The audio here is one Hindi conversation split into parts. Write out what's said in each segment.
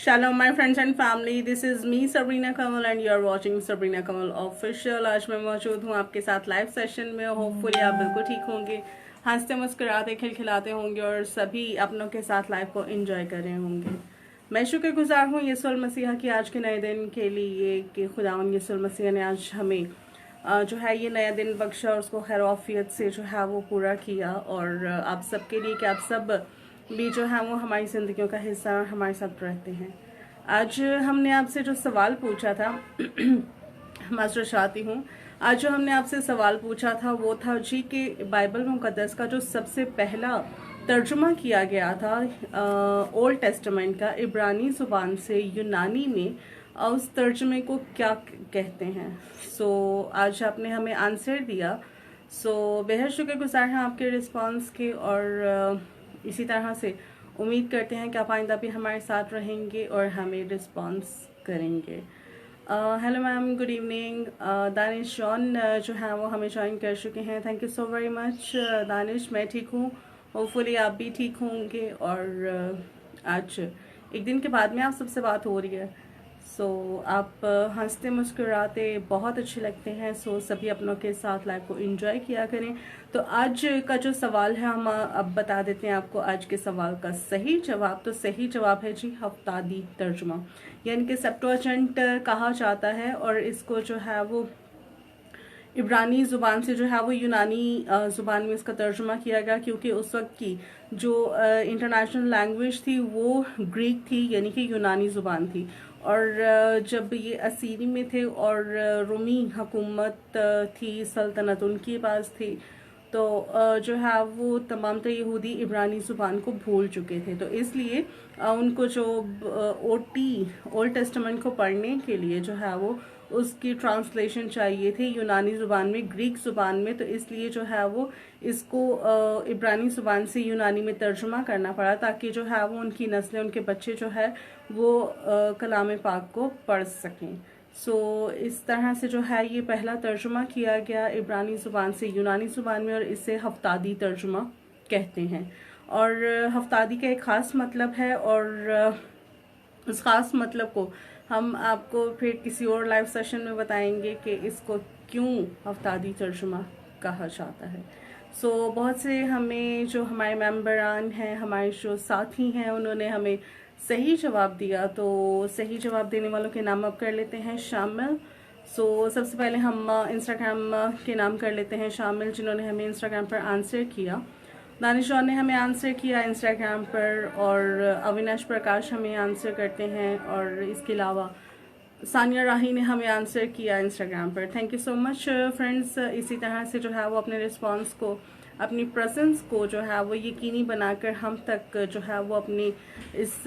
Shalom my friends and family, this is me Sabrina Kamal and you are watching Sabrina Kamal Official। आज मैं मौजूद हूँ आपके साथ लाइव सेशन में। होपफुली आप बिल्कुल ठीक होंगे, हंसते मुस्कुराते खिलखिलाते होंगे और सभी अपनों के साथ लाइफ को एंजॉय कर रहे होंगे। मैं शुक्रगुजार हूँ यीशु मसीह की आज के नए दिन के लिए कि खुदावंद यीशु मसीह ने आज हमें जो है ये नया दिन बख्शा और उसको खैर आफियत से जो है वो पूरा किया। और आप सबके लिए कि आप सब भी जो है वो हमारी ज़िंदगियों का हिस्सा हमारे साथ रहते हैं। आज हमने आपसे जो सवाल पूछा था मास्टर चाहती हूँ, आज जो हमने आपसे सवाल पूछा था वो था जी कि बाइबल मुकद्दस का जो सबसे पहला तर्जुमा किया गया था ओल्ड टेस्टामेंट का इब्रानी ज़ुबान से यूनानी में, उस तर्जुमे को क्या कहते हैं। आज आपने हमें आंसर दिया। बेहद शुक्रगुजार हैं आपके रिस्पांस के और इसी तरह से उम्मीद करते हैं कि आप आइंदा भी हमारे साथ रहेंगे और हमें रिस्पांस करेंगे। Hello ma'am, good evening. Danish John जो है वो हमें ज्वाइन कर चुके हैं। Thank you so very much Danish. मैं ठीक हूँ, होपफुली आप भी ठीक होंगे। और आज एक दिन के बाद में आप सबसे बात हो रही है। आप हंसते मुस्कुराते बहुत अच्छे लगते हैं। सभी अपनों के साथ लाइफ को एंजॉय किया करें। तो आज का जो सवाल है हम अब बता देते हैं आपको आज के सवाल का सही जवाब। तो सही जवाब है जी हफ्तादी तर्जुमा, यानी कि सेप्टुअजिंट कहा जाता है। और इसको जो है वो इब्रानी ज़ुबान से जो है वो यूनानी ज़ुबान में इसका तर्जुमा किया गया, क्योंकि उस वक्त की जो इंटरनेशनल लैंग्वेज थी वो ग्रीक थी, यानी कि यूनानी ज़ुबान थी। और जब ये असीरी में थे और रोमी हुकूमत थी, सल्तनत उनके पास थी, तो जो है वो तमाम तो यहूदी इब्रानी ज़ुबान को भूल चुके थे। तो इसलिए उनको जो ओल्ड टेस्टामेंट को पढ़ने के लिए जो है वो उसकी ट्रांसलेशन चाहिए थी यूनानी ज़ुबान में, ग्रीक ज़ुबान में। तो इसलिए जो है वो इसको इब्रानी ज़ुबान से यूनानी में तर्जुमा करना पड़ा, ताकि जो है वो उनकी नस्लें, उनके बच्चे जो है वो कलाम पाक को पढ़ सकें। इस तरह से जो है ये पहला तर्जुमा किया गया इब्रानी ज़ुबान से यूनानी ज़ुबान में, और इसे हफ्तादी तर्जुमा कहते हैं। और हफ्तादी का एक ख़ास मतलब है, और उस ख़ास मतलब को हम आपको फिर किसी और लाइव सेशन में बताएंगे कि इसको क्यों हफ्तादी तर्जुमा कहा जाता है। बहुत से हमें जो हमारे मेंबरान हैं, हमारे जो साथी हैं, उन्होंने हमें सही जवाब दिया। तो सही जवाब देने वालों के नाम अब कर लेते हैं शामिल। सबसे पहले हम इंस्टाग्राम के नाम कर लेते हैं शामिल, जिन्होंने हमें इंस्टाग्राम पर आंसर किया। दानिश जॉन ने हमें आंसर किया इंस्टाग्राम पर, और अविनाश प्रकाश हमें आंसर करते हैं। और इसके अलावा सानिया राही ने हमें आंसर किया इंस्टाग्राम पर। Thank you so much friends. इसी तरह से जो है वो अपने रिस्पांस को, अपनी प्रेजेंस को जो है वो यकीनी बनाकर हम तक जो है वो अपनी इस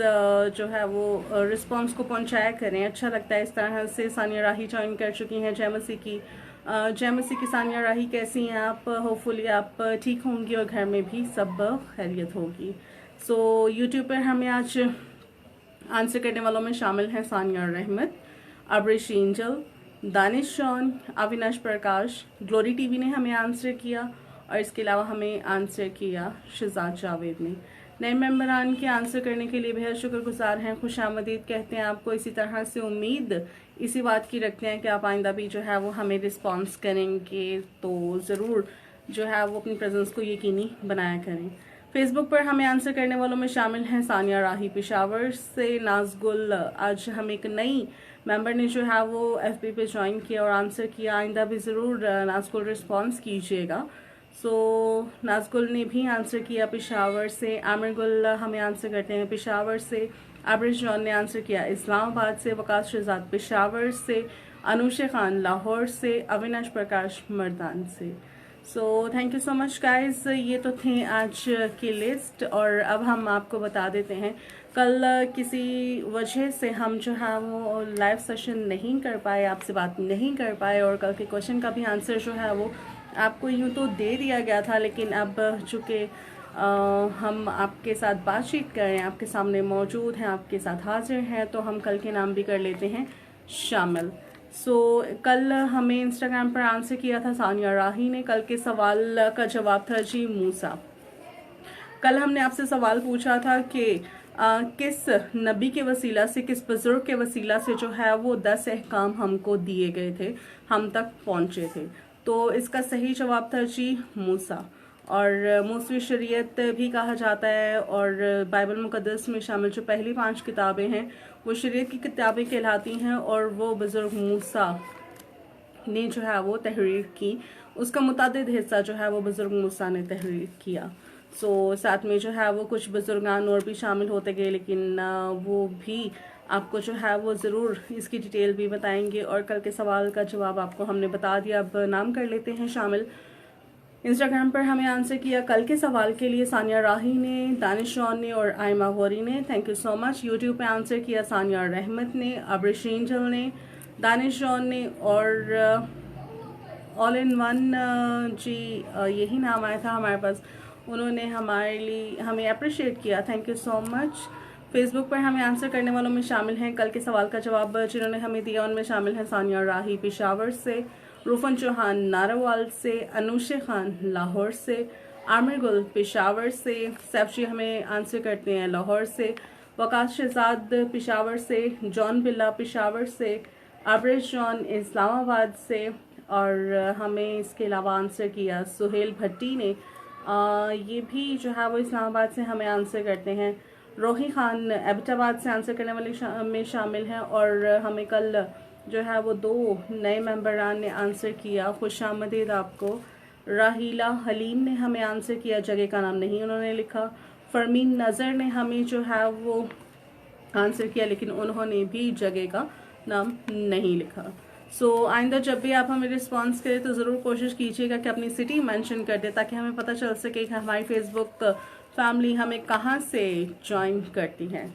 जो है वो रिस्पांस को पहुंचाया करें। अच्छा लगता है इस तरह से। सानिया राही ज्वाइन कर चुकी हैं। जय मसीह की सानिया राही, कैसी हैं आप? होपफुली आप ठीक होंगी और घर में भी सब खैरियत होगी। यूट्यूब पर हमें आज आंसर करने वालों में शामिल हैं सानिया रहमत, अब्रिश एंजल, दानिश जॉन, अविनाश प्रकाश, ग्लोरी टीवी ने हमें आंसर किया, और इसके अलावा हमें आंसर किया शहजाद जावेद ने। नए मेंबरान के आंसर करने के लिए बेहद शुक्रगुजार हैं, खुश आमदीद कहते हैं आपको। इसी तरह से उम्मीद इसी बात की रखते हैं कि आप आइंदा भी जो है वो हमें रिस्पांस करेंगे। तो ज़रूर जो है वो अपनी प्रेजेंस को यकीनी बनाया करें। फेसबुक पर हमें आंसर करने वालों में शामिल हैं सानिया राही पेशावर से, नाजगुल। आज हम एक नई मेंबर ने जो है वो FB पे ज्वाइन किया और आंसर किया। आइंदा भी ज़रूर नाजगुल रिस्पांस कीजिएगा। नाजगुल ने भी आंसर किया पेशावर से। आमिर गुल हमें आंसर करते हैं पेशावर से। अब्रिश जॉन ने आंसर किया इस्लामाबाद से। वकास शहजाद पेशावर से। अनुशे खान लाहौर से। अविनाश प्रकाश मर्दान से। Thank you so much guys. ये तो थे आज की लिस्ट, और अब हम आपको बता देते हैं कल किसी वजह से हम जो है वो लाइव सेशन नहीं कर पाए, आपसे बात नहीं कर पाए, और कल के क्वेश्चन का भी आंसर जो है वो आपको यूँ तो दे दिया गया था, लेकिन अब चूँकि हम आपके साथ बातचीत कर रहे हैं, आपके सामने मौजूद हैं, आपके साथ हाजिर हैं, तो हम कल के नाम भी कर लेते हैं शामिल। कल हमें इंस्टाग्राम पर आंसर किया था सानिया राही ने। कल के सवाल का जवाब था जी मूसा। कल हमने आपसे सवाल पूछा था कि किस नबी के वसीला से, किस बुजुर्ग के वसीला से जो है वो 10 अहकाम हमको दिए गए थे, हम तक पहुँचे थे। तो इसका सही जवाब था जी मूसा। और मूसवी शरीयत भी कहा जाता है, और बाइबल मुकद्दस में शामिल जो पहली 5 किताबें हैं वो शरीयत की किताबें कहलाती हैं, और वो बुजुर्ग मूसा ने जो है वो तहरीर की। उसका मुतादिद हिस्सा जो है वो बुजुर्ग मूसा ने तहरीर किया। साथ में जो है वो कुछ बुजुर्गान और भी शामिल होते गए, लेकिन वो भी आपको जो है वो ज़रूर इसकी डिटेल भी बताएंगे। और कल के सवाल का जवाब आपको हमने बता दिया। अब नाम कर लेते हैं शामिल। इंस्टाग्राम पर हमें आंसर किया कल के सवाल के लिए सानिया राही ने, दानिश रॉन ने और आयमा गौरी ने, thank you so much. YouTube पे आंसर किया सानिया रहमत ने, अब्रिश एंजल ने, दानिश रॉन ने, और ऑल इन वन जी यही नाम आया था हमारे पास, उन्होंने हमारे लिए हमें अप्रिशिएट किया, thank you so much. Facebook पर हमें आंसर करने वालों में शामिल हैं कल के सवाल का जवाब जिन्होंने हमें दिया, उनमें शामिल हैं सानिया राही पेशावर से, रूफन चौहान नारावाल से, अनुशे खान लाहौर से, आमिर गुल पेशावर से, सैफजी हमें आंसर करते हैं लाहौर से, वकास शहजाद पेशावर से, जॉन बिल्ला पेशावर से, अब्रेश जॉन इस्लामाबाद से, और हमें इसके अलावा आंसर किया सुहेल भट्टी ने, ये भी जो है वो इस्लामाबाद से हमें आंसर करते हैं। रोही खान एबटाबाद से आंसर करने वाले में शामिल हैं, और हमें कल जो है वो 2 नए मेंबरान ने आंसर किया, खुशामदीद आपको। राहीला हलीम ने हमें आंसर किया, जगह का नाम नहीं उन्होंने लिखा। फरमीन नज़र ने हमें जो है वो आंसर किया, लेकिन उन्होंने भी जगह का नाम नहीं लिखा। आइंदा जब भी आप हमें रिस्पॉन्स करें तो ज़रूर कोशिश कीजिएगा कि अपनी सिटी मेंशन कर दे, ताकि हमें पता चल सके कि हमारी फेसबुक फैमिली हमें कहाँ से ज्वाइन करती है।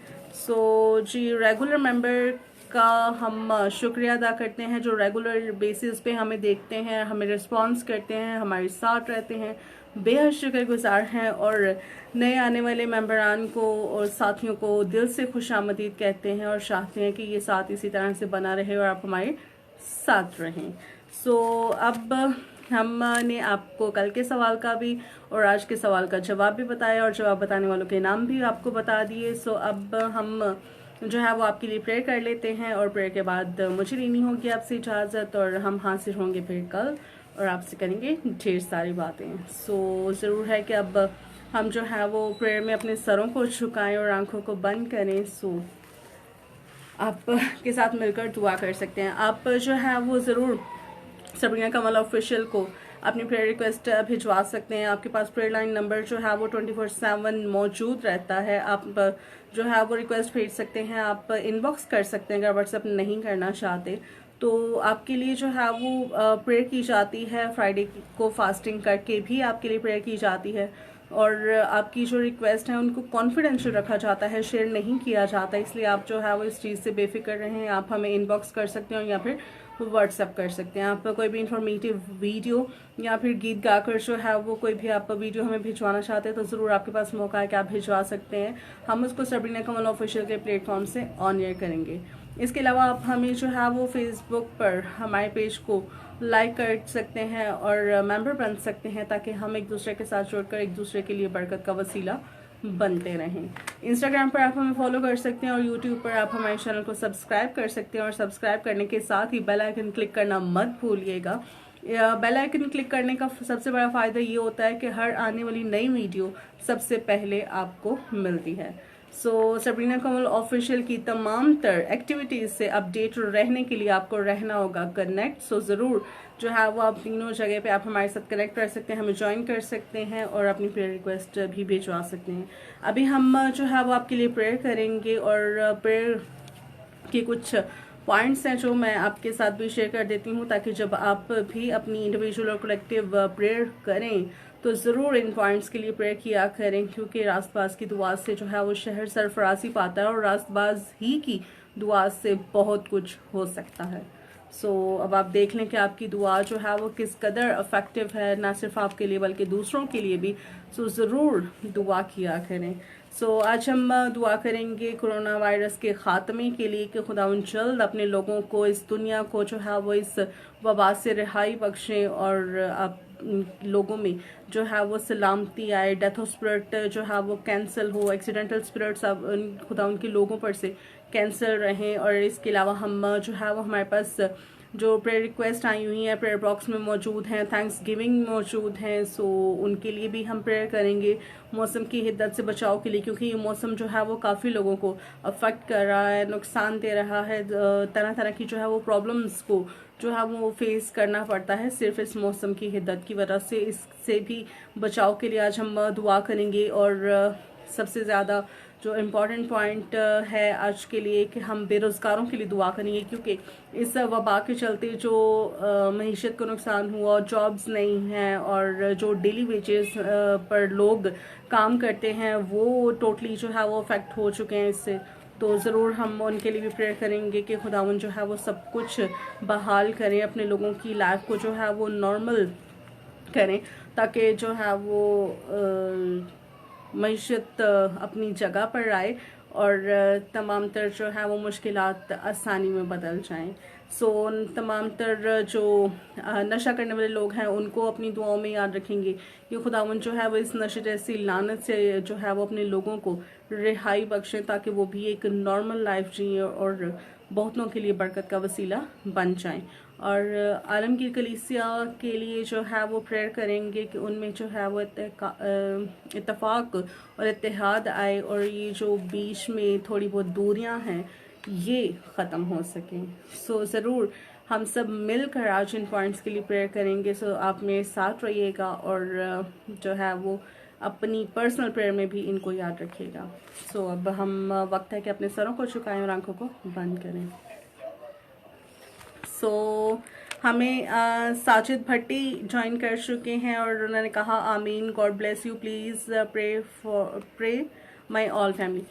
जी रेगुलर मेंबर का हम शुक्रिया अदा करते हैं, जो रेगुलर बेसिस पे हमें देखते हैं, हमें रिस्पॉन्स करते हैं, हमारे साथ रहते हैं, बेहद शुक्रगुजार हैं। और नए आने वाले मेंबरान को और साथियों को दिल से खुशामदीद कहते हैं, और चाहते हैं कि ये साथ इसी तरह से बना रहे और आप हमारे साथ रहें। अब हमने आपको कल के सवाल का भी और आज के सवाल का जवाब भी बताया, और जवाब बताने वालों के नाम भी आपको बता दिए। अब हम जो है वो आपके लिए प्रेयर कर लेते हैं, और प्रेयर के बाद मुझे लेनी होगी आपसे इजाज़त, और हम हाजिर होंगे फिर कल और आपसे करेंगे ढेर सारी बातें। ज़रूर है कि अब हम जो है वो प्रेयर में अपने सरों को झुकाएं और आंखों को बंद करें। आप के साथ मिलकर दुआ कर सकते हैं। आप जो है वो ज़रूर सबरीना कमल ऑफिशियल को अपनी प्रेयर रिक्वेस्ट भिजवा सकते हैं। आपके पास प्रेयर लाइन नंबर जो है वो 24/7 मौजूद रहता है। आप जो है वो रिक्वेस्ट भेज सकते हैं, आप इनबॉक्स कर सकते हैं अगर व्हाट्सएप नहीं करना चाहते तो। आपके लिए जो है वो प्रेयर की जाती है, फ्राइडे को फास्टिंग करके भी आपके लिए प्रेयर की जाती है, और आपकी जो रिक्वेस्ट है उनको कॉन्फिडेंशियल रखा जाता है, शेयर नहीं किया जाता। इसलिए आप जो है वो इस चीज़ से बेफिक्र रहें। आप हमें इनबॉक्स कर सकते हो या फिर व्हाट्सएप कर सकते हैं। आप कोई भी इंफॉर्मेटिव वीडियो या फिर गीत गाकर जो है वो कोई भी आप वीडियो हमें भिजवाना चाहते हैं तो ज़रूर आपके पास मौका है कि आप भिजवा सकते हैं। हम उसको सबरीना कमल ऑफिशियल के प्लेटफॉर्म से ऑन एयर करेंगे। इसके अलावा आप हमें जो है वो फेसबुक पर हमारे पेज को लाइक कर सकते हैं और मेंबर बन सकते हैं, ताकि हम एक दूसरे के साथ जुड़कर एक दूसरे के लिए बरकत का वसीला बनते रहें। इंस्टाग्राम पर आप हमें फॉलो कर सकते हैं और यूट्यूब पर आप हमारे चैनल को सब्सक्राइब कर सकते हैं, और सब्सक्राइब करने के साथ ही बेल आइकन क्लिक करना मत भूलिएगा। बेल आइकन क्लिक करने का सबसे बड़ा फ़ायदा ये होता है कि हर आने वाली नई वीडियो सबसे पहले आपको मिलती है। सबरीना कमल ऑफिशियल की तमाम तर एक्टिविटीज़ से अपडेट रहने के लिए आपको रहना होगा कनेक्ट। ज़रूर जो है वो आप तीनों जगह पे आप हमारे साथ कनेक्ट कर सकते हैं, हमें ज्वाइन कर सकते हैं और अपनी प्रेयर रिक्वेस्ट भी भिजवा सकते हैं। अभी हम जो है वो आपके लिए प्रेयर करेंगे, और प्रेयर के कुछ पॉइंट्स हैं जो मैं आपके साथ भी शेयर कर देती हूँ, ताकि जब आप भी अपनी इंडिविजुअल और कलेक्टिव प्रेयर करें तो ज़रूर इन पॉइंट्स के लिए प्रेयर किया करें, क्योंकि रास्तबाज की दुआ से जो है वो शहर सरफराजी पाता है, और रास्तबाज ही की दुआ से बहुत कुछ हो सकता है। अब आप देख लें कि आपकी दुआ जो है वो किस कदर इफेक्टिव है, ना सिर्फ आपके लिए बल्कि दूसरों के लिए भी। सो ज़रूर दुआ किया करें। सो आज हम दुआ करेंगे कोरोना वायरस के ख़ात्मे के लिए कि खुदावंद जल्द अपने लोगों को, इस दुनिया को जो है वो इस वबा से रिहाई बख्शें और आप लोगों में जो है वो सलामती आए, डेथ ऑफ स्पिरिट जो है वो कैंसिल हो, एक्सीडेंटल स्पिरिट्स अब खुदा उनके लोगों पर से कैंसिल रहें। और इसके अलावा हम जो है वो हमारे पास जो प्रेयर रिक्वेस्ट आई हुई हैं प्रेयर बॉक्स में मौजूद हैं, थैंक्स गिविंग मौजूद हैं, सो उनके लिए भी हम प्रेयर करेंगे मौसम की हिद्दत से बचाव के लिए, क्योंकि ये मौसम जो है वो काफ़ी लोगों को अफेक्ट कर रहा है, नुकसान दे रहा है, तरह तरह की जो है वो प्रॉब्लम्स को जो है वो फेस करना पड़ता है सिर्फ इस मौसम की हिद्दत की वजह से। इससे भी बचाव के लिए आज हम दुआ करेंगे। और सबसे ज़्यादा जो इम्पॉर्टेंट पॉइंट है आज के लिए कि हम बेरोज़गारों के लिए दुआ करेंगे, क्योंकि इस वबा के चलते जो मईशत को नुकसान हुआ, जॉब्स नहीं हैं और जो डेली वेजेस पर लोग काम करते हैं वो टोटली जो है वो अफेक्ट हो चुके हैं इससे। तो ज़रूर हम उनके लिए भी प्रेयर करेंगे कि खुदावन जो है वो सब कुछ बहाल करें, अपने लोगों की लाइफ को जो है वो नॉर्मल करें, ताकि जो है वो मईशत अपनी जगह पर आए और तमाम तर जो है वो मुश्किलात आसानी में बदल जाएं। सो तमाम तर जो नशा करने वाले लोग हैं उनको अपनी दुआओं में याद रखेंगे कि खुदावन जो है वो इस नशे जैसी लानत से जो है वो अपने लोगों को रिहाई बख्शें, ताकि वो भी एक नॉर्मल लाइफ जिए और बहुतों के लिए बरकत का वसीला बन जाएं। और आलमगीर कलीसिया के लिए जो है वो प्रेयर करेंगे कि उनमें जो है वो इत्तेफाक और इत्तेहाद आए और ये जो बीच में थोड़ी बहुत दूरियां हैं ये ख़त्म हो सकें। सो ज़रूर हम सब मिलकर आज इन पॉइंट्स के लिए प्रेयर करेंगे। सो आप मेरे साथ रहिएगा और जो है वो अपनी पर्सनल प्रेयर में भी इनको याद रखिएगा। सो अब हम वक्त है कि अपने सरों को झुकाएं और आंखों को बंद करें। सो हमें साजिद भट्टी ज्वाइन कर चुके हैं और उन्होंने कहा आमीन, God bless you, please pray my all family.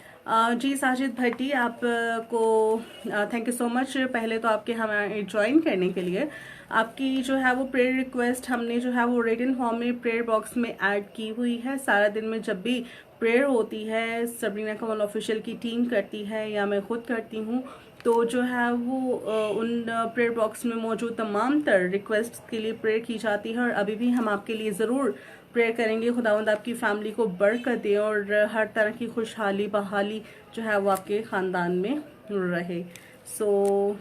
जी साजिद भट्टी आपको थैंक यू सो मच पहले तो आपके हमें ज्वाइन करने के लिए। आपकी जो है वो प्रेयर रिक्वेस्ट हमने जो है वो रिटन फॉर्म में प्रेयर बॉक्स में ऐड की हुई है। सारा दिन में जब भी प्रेयर होती है सबरीना कमल ऑफिशियल की टीम करती है या मैं खुद करती हूँ, तो जो है वो उन प्रेयर बॉक्स में मौजूद तमाम तर रिक्वेस्ट के लिए प्रेयर की जाती है और अभी भी हम आपके लिए ज़रूर प्रेयर करेंगे। खुदावंद आपकी फैमिली को बरकत दे और हर तरह की खुशहाली बहाली जो है वो आपके ख़ानदान में रहे। So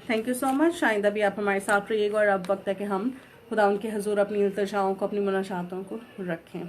thank you so much. आइंदा भी आप हमारे साथ रहिएगा और अब वक्त है कि हम खुदावंद के हजूर अपनी इल्तिजाओं को, अपनी मुनाजातों को रखें।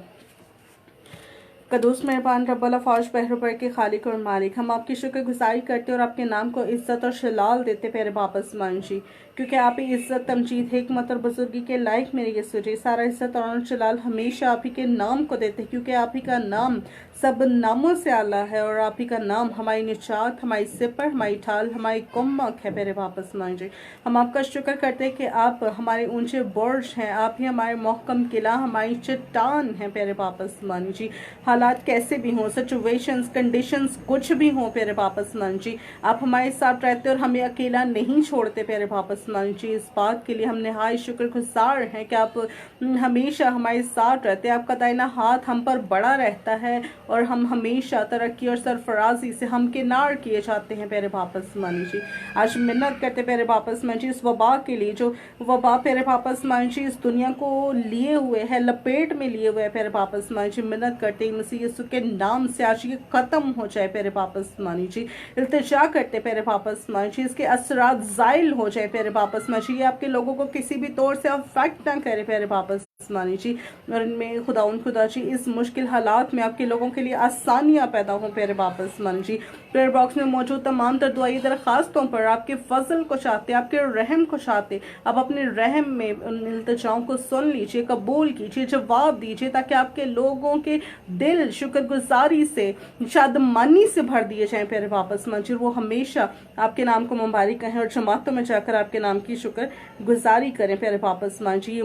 कदूस मेहरबान रब्बल फौज पहरों के खालिक और मालिक, हम आपकी शुक्रगुजारी करते और आपके नाम को इज्जत और शलाल देते प्यारे वापस मानजी, क्योंकि आप ही इज्जत, तमजीद, हिकमत और बुजुर्गी के लायक मेरे यीशु जी। सारा इज्जत और शलाल हमेशा आप ही के नाम को देते, क्योंकि आप ही का नाम सब नामों से आला है और आप ही का नाम हमारी निजात, हमारी सिपर, हमारी ढाल, हमारी कुम्मक है प्यारे वापस मानजी। हम आपका शुक्र करते हैं कि आप हमारे ऊंचे बुर्ज हैं, आप ही हमारे मोहकम किला, हमारी चट्टान है प्यारे वापस मानजी। हालात कैसे भी हों, सिचुएशंस, कंडीशंस कुछ भी हों प्यारे वापस मानजी, आप हमारे साथ रहते और हमें अकेला नहीं छोड़ते प्यारे वापस मानजी। इस बात के लिए हम नहायत शुक्रगुजार हैं कि आप हमेशा हमारे साथ रहते हैं, आपका दाहिना हाथ हम पर बड़ा रहता है और हम हमेशा तरक्की और सरफराजी से हम किनार किए जाते हैं प्यारे वापस मानजी। आज मिन्नत करते प्यारे वापस मानजी इस वबा के लिए, जो वबा प्यारे वापस मानजी इस दुनिया को लिए हुए है, लपेट में लिए हुए है प्यारे वापस मानजी। मिन्नत करते मसीह यीशु के नाम से आज ये खत्म हो जाए प्यारे वापस मानी जी। इल्तिजा करते प्यारे वापस मानी जी, इसके असरात जाइल हो जाए प्यारे वापस मानी जी, ये आपके लोगों को किसी भी तौर से अफेक्ट ना करे प्यारे वापस मानी जी। और इनमें खुदा जी इस मुश्किल हालात में आपके लोगों के लिए आसानियां पैदा हों प्यारे वापस मानी जी। प्रेयर बॉक्स में मौजूद तमाम तर दुआई दरखास्तों पर आपके फजल को चाहते, आपके रहम को चाहते, आप अपने रहम में उन इल्तिजाओं को सुन लीजिए, कबूल कीजिए, जवाब दीजिए, ताकि आपके लोगों के दिल शुक्रगुजारी से, शादमानी से भर दिए जाएं प्यारे वापस मंजिल। वो हमेशा आपके नाम को मुबारक कहें और जमातों में जाकर आपके नाम की शुक्र गुजारी करें प्यारे वापस मंजिल। ये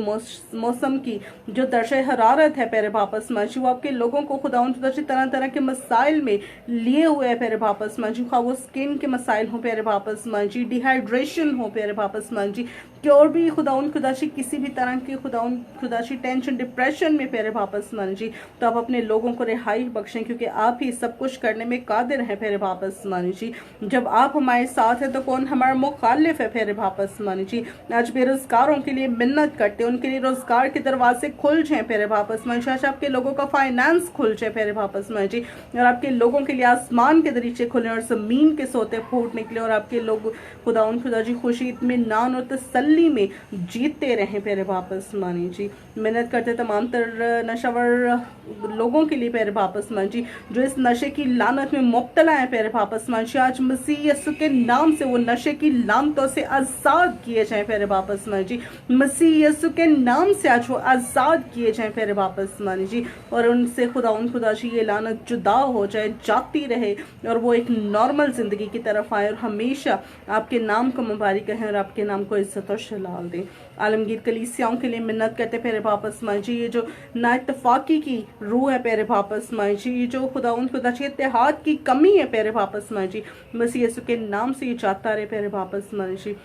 मौसम की जो दर्शे हरारत है प्यारे वापस माजी, वो आपके लोगों को खुदाउन खुदाची तरह तरह के मसाइल में लिए हुए है प्यारे वापस माजी, खा वो स्किन के मसाइल हो प्यारे वापस माजी, डिहाइड्रेशन हो प्यारे वापस माजी, कि और भी खुदाउन खुदाची किसी भी तरह के खुदाउन खुदाची टेंशन डिप्रेशन में प्यारे वापस माजी, तो आप अपने लोगों को रिहाई बख्शें, क्योंकि आप ही सब कुछ करने में कादिर हैं प्यारे वापस माजी। जब आप हमारे साथ हैं तो कौन हमारा मुखालिफ है प्यारे वापस माजी। आज बेरोजगारों के लिए मिन्नत करते हैं, उनके लिए रोजगार के दरवाजे खुल जाए प्यारे वापस माजी। आज आपके लोगों का फाइनेंस खुल जाए प्यारे वापस माजी, और आपके लोगों के लिए आसमान के दरीचे खुले और जमीन के सोते फूट निकले, और आपके लोग खुदाउन खुदाजी खुशी इत्मीनान और तसल्ली में जीतते रहें प्यारे वापस मानी जी। मेहनत करते तमाम तर नशावर लोगों के लिए प्यारे वापस मान जी, जो इस नशे की लानत में मुब्तला है प्यारे वापस मान जी, आज मसीह यीशु के नाम से वो नशे की लानतों से आज़ाद किए जाएं प्यारे वापस मान जी। मसीह यीशु के नाम से आज वो आज़ाद किए जाएं प्यारे वापस मान जी, और उनसे खुदा जी ये लानत जुदा हो जाए, जाती रहे, और वो एक नॉर्मल ज़िंदगी की तरफ आए, और हमेशा आपके नाम को मुबारक कहें और आपके नाम को इज्जत और शलाल दें। आलमगीर कलीसियाओं के लिए मिन्नत करते प्यारे वापस माँ जी, ये जो नाइतफाकी की रूह है प्यारे वापस माँ जी, ये जो खुदा जी इत्तेहाद की कमी है प्यारे वापस माँ जी, मसीह यीशु के नाम से ये चाहता रहे प्यारे वापस माँ जी,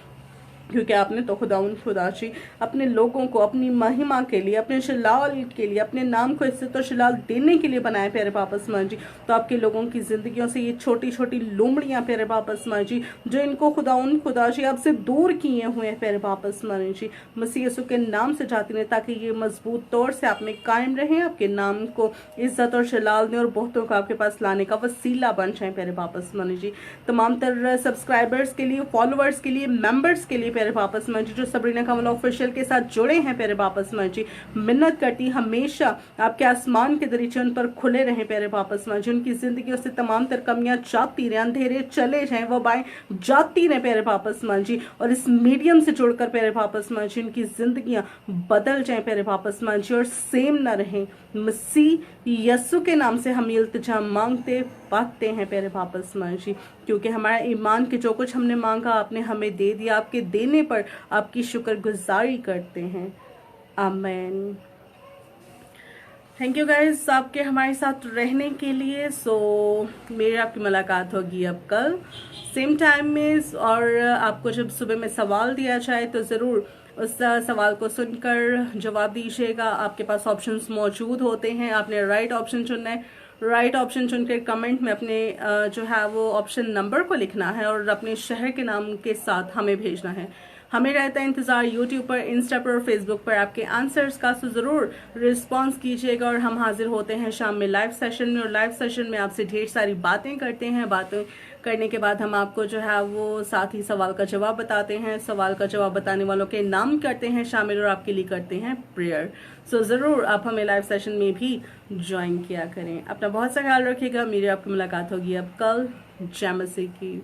क्योंकि आपने तो खुदाची अपने लोगों को अपनी महिमा के लिए, अपने शलाल के लिए, अपने नाम को इज्जत और शलाल देने के लिए बनाए प्यारे वापस माँ जी। तो आपके लोगों की जिंदगियों से ये छोटी छोटी लोमड़ियाँ प्यारे वापस माँ जी, जो इनको खुदाची आपसे दूर किए हुए हैं प्यारे वापस माँ जी, मसीह यीशु के नाम से जाती रहे, ताकि ये मजबूत तौर से आप में कायम रहें, आपके नाम को इज्जत और शलाल दें, और बहुतों को आपके पास लाने का वसीला बन जाए प्यारे वापस माँ जी। तमाम तर सब्सक्राइबर्स के लिए, फॉलोअर्स के लिए, मेंबर्स के लिए प्यारे वापस माँ जी, जो सबरीना कमल ऑफिशियल के साथ जुड़े हैं प्यारे वापस माँ जी, मिन्नत करती हमेशा आपके आसमान के दरीचे उन पर खुले रहें प्यारे वापस माँ जी, उनकी जिंदगियों से तमाम तर कमियां जाती रहें, अंधेरे चले जाएं, वो बाएं जाती रहें प्यारे वापस माँ जी, और इस मीडियम से जुड़कर प्यारे वापस माँ जी उनकी जिंदगियां बदल जाएं प्यारे वापस माँ जी, और सेम न रहें। मसीह यीशु के नाम से हम इल्तिजा मांगते पाते हैं प्यारे वापस माँ जी, क्योंकि हमारा ईमान के जो कुछ हमने मांगा आपने हमें दे दिया, आपके देने पर आपकी शुक्रगुजारी करते हैं। आमीन। थैंक यू गाइस आपके हमारे साथ रहने के लिए। मेरी आपकी मुलाकात होगी अब कल सेम टाइम में, और आपको जब सुबह में सवाल दिया जाए तो ज़रूर उस सवाल को सुनकर जवाब दीजिएगा। आपके पास ऑप्शंस मौजूद होते हैं, आपने राइट ऑप्शन चुनना है। राइट ऑप्शन चुनकर कमेंट में अपने जो है वो ऑप्शन नंबर को लिखना है, और अपने शहर के नाम के साथ हमें भेजना है। हमें रहता है इंतज़ार यूट्यूब पर, इंस्टा पर और फेसबुक पर आपके आंसर्स का, तो ज़रूर रिस्पॉन्स कीजिएगा। और हम हाजिर होते हैं शाम में लाइव सेशन में, और लाइव सेशन में आपसे ढेर सारी बातें करते हैं। बातें करने के बाद हम आपको जो है वो साथ ही सवाल का जवाब बताते हैं, सवाल का जवाब बताने वालों के नाम करते हैं शामिल, और आपके लिए करते हैं प्रेयर। ज़रूर आप हमें लाइव सेशन में भी ज्वाइन किया करें। अपना बहुत सा ख्याल रखिएगा। मेरी आपकी मुलाकात होगी अब कल। जय मसीह की।